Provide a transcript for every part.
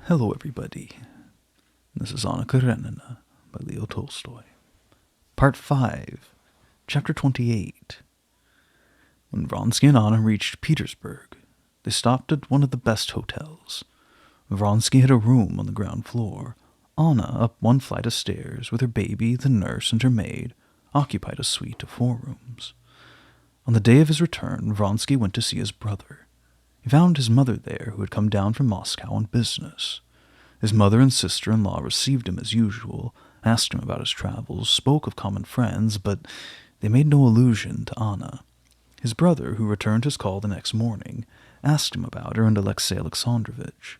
Hello, everybody. This is Anna Karenina by Leo Tolstoy. Part 5, Chapter 28. When Vronsky and Anna reached Petersburg, they stopped at one of the best hotels. Vronsky had a room on the ground floor. Anna, up one flight of stairs, with her baby, the nurse, and her maid, occupied a suite of 4 rooms. On the day of his return, Vronsky went to see his brother. He found his mother there, who had come down from Moscow on business. His mother and sister-in-law received him as usual, asked him about his travels, spoke of common friends, but they made no allusion to Anna. His brother, who returned his call the next morning, asked him about her and Alexey Alexandrovitch.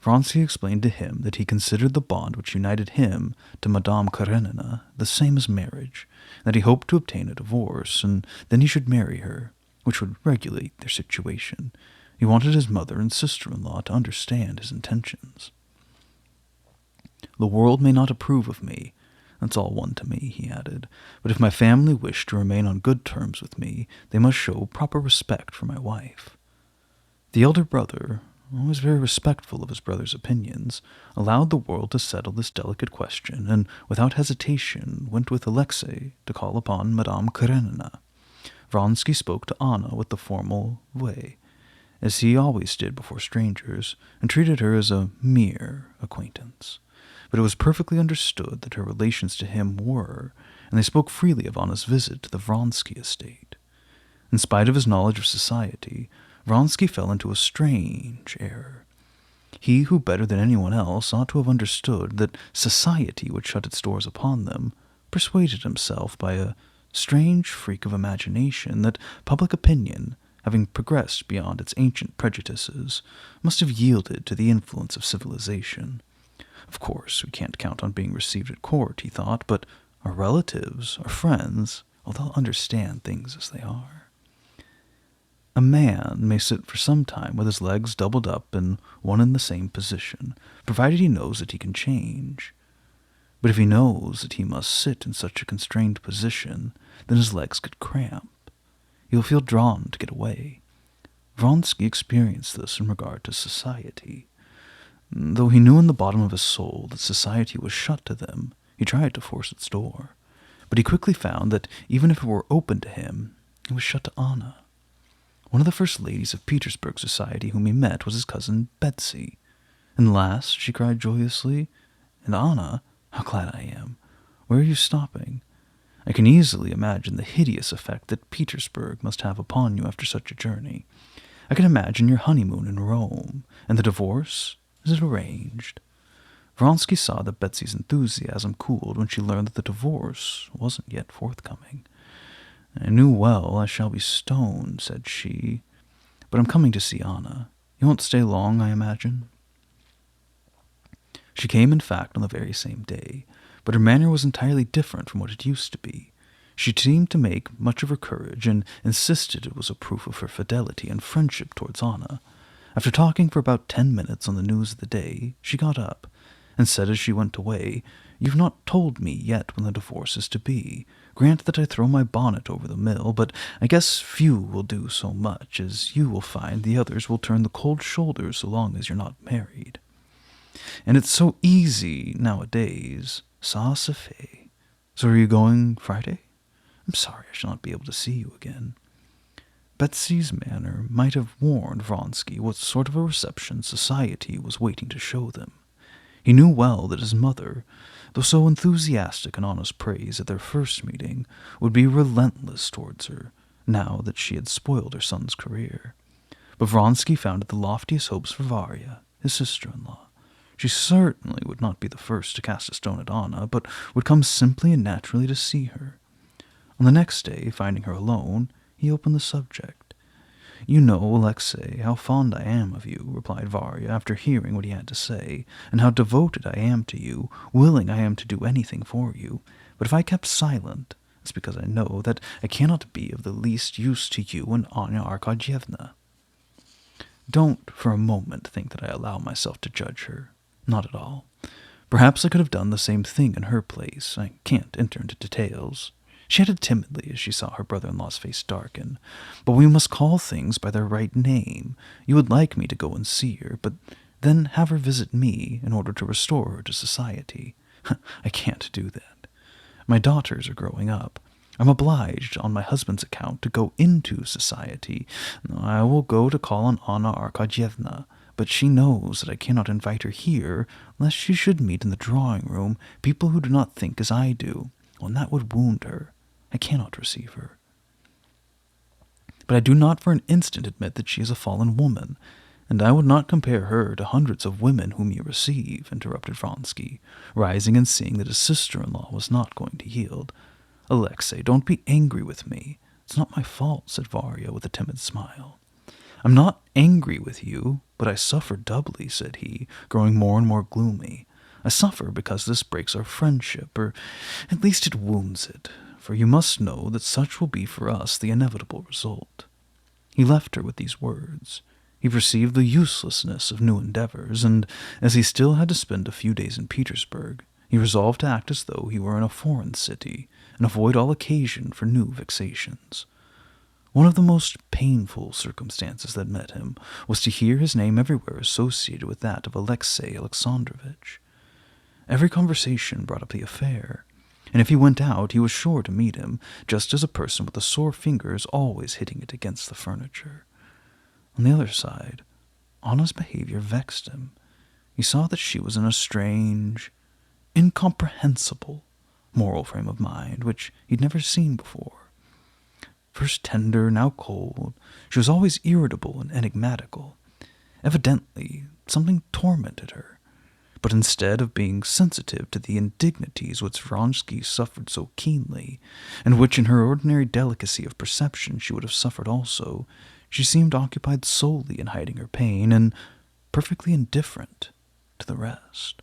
Vronsky explained to him that he considered the bond which united him to Madame Karenina the same as marriage, that he hoped to obtain a divorce, and then he should marry her, which would regulate their situation. He wanted his mother and sister-in-law to understand his intentions. "The world may not approve of me, that's all one to me," he added, "but if my family wish to remain on good terms with me, they must show proper respect for my wife." The elder brother, always very respectful of his brother's opinions, allowed the world to settle this delicate question, and without hesitation went with Alexey to call upon Madame Karenina. Vronsky spoke to Anna with the formal way, as he always did before strangers, and treated her as a mere acquaintance. But it was perfectly understood that her relations to him were, and they spoke freely of Anna's visit to the Vronsky estate. In spite of his knowledge of society, Vronsky fell into a strange error. He who better than anyone else ought to have understood that society would shut its doors upon them, persuaded himself by a strange freak of imagination that public opinion, having progressed beyond its ancient prejudices, must have yielded to the influence of civilization. Of course, we can't count on being received at court, he thought, but our relatives, our friends, they'll understand things as they are. A man may sit for some time with his legs doubled up in one and the same position, provided he knows that he can change. But if he knows that he must sit in such a constrained position, then his legs get cramp. He will feel drawn to get away. Vronsky experienced this in regard to society. Though he knew in the bottom of his soul that society was shut to them, he tried to force its door. But he quickly found that even if it were open to him, it was shut to Anna. One of the first ladies of Petersburg society whom he met was his cousin Betsy. And last, she cried joyously, "And Anna, how glad I am! Where are you stopping? I can easily imagine the hideous effect that Petersburg must have upon you after such a journey. I can imagine your honeymoon in Rome, and the divorce, is it arranged?" Vronsky saw that Betsy's enthusiasm cooled when she learned that the divorce wasn't yet forthcoming. "I knew well I shall be stoned," said she, "but I'm coming to see Anna. You won't stay long, I imagine?" She came, in fact, on the very same day, but her manner was entirely different from what it used to be. She seemed to make much of her courage, and insisted it was a proof of her fidelity and friendship towards Anna. After talking for about 10 minutes on the news of the day, she got up, and said as she went away, "You've not told me yet when the divorce is to be. Grant that I throw my bonnet over the mill, but I guess few will do so much, as you will find the others will turn the cold shoulder so long as you're not married. And it's so easy nowadays. Ça se fait. So are you going Friday? I'm sorry I shall not be able to see you again." Betsy's manner might have warned Vronsky what sort of a reception society was waiting to show them. He knew well that his mother, though so enthusiastic in Anna's praise at their first meeting, would be relentless towards her, now that she had spoiled her son's career. But Vronsky founded the loftiest hopes for Varya, his sister-in-law. She certainly would not be the first to cast a stone at Anna, but would come simply and naturally to see her. On the next day, finding her alone, he opened the subject. "You know, Alexey, how fond I am of you," replied Varya, after hearing what he had to say, "and how devoted I am to you, willing I am to do anything for you. But if I kept silent, it's because I know that I cannot be of the least use to you and Anna Arkadyevna. Don't for a moment think that I allow myself to judge her. Not at all. Perhaps I could have done the same thing in her place. I can't enter into details." She added timidly as she saw her brother-in-law's face darken, "But we must call things by their right name. You would like me to go and see her, but then have her visit me in order to restore her to society. I can't do that. My daughters are growing up. I'm obliged, on my husband's account, to go into society. I will go to call on Anna Arkadyevna, but she knows that I cannot invite her here, lest she should meet in the drawing-room people who do not think as I do, and that would wound her. I cannot receive her. But I do not for an instant admit that she is a fallen woman, and I would not compare her to hundreds of women whom you receive, interrupted Vronsky, rising and seeing that his sister-in-law was not going to yield. Alexei, don't be angry with me. It's not my fault, said Varya with a timid smile. I'm not angry with you, but I suffer doubly, said he, growing more and more gloomy. I suffer because this breaks our friendship, or at least it wounds it, for you must know that such will be for us the inevitable result. He left her with these words. He perceived the uselessness of new endeavors, and as he still had to spend a few days in Petersburg, he resolved to act as though he were in a foreign city, and avoid all occasion for new vexations. One of the most painful circumstances that met him was to hear his name everywhere associated with that of Alexei Alexandrovitch. Every conversation brought up the affair, and if he went out, he was sure to meet him, just as a person with a sore finger is always hitting it against the furniture. On the other side, Anna's behavior vexed him. He saw that she was in a strange, incomprehensible moral frame of mind which he'd never seen before. First tender, now cold, she was always irritable and enigmatical. Evidently, something tormented her. But instead of being sensitive to the indignities which Vronsky suffered so keenly, and which in her ordinary delicacy of perception she would have suffered also, she seemed occupied solely in hiding her pain, and perfectly indifferent to the rest.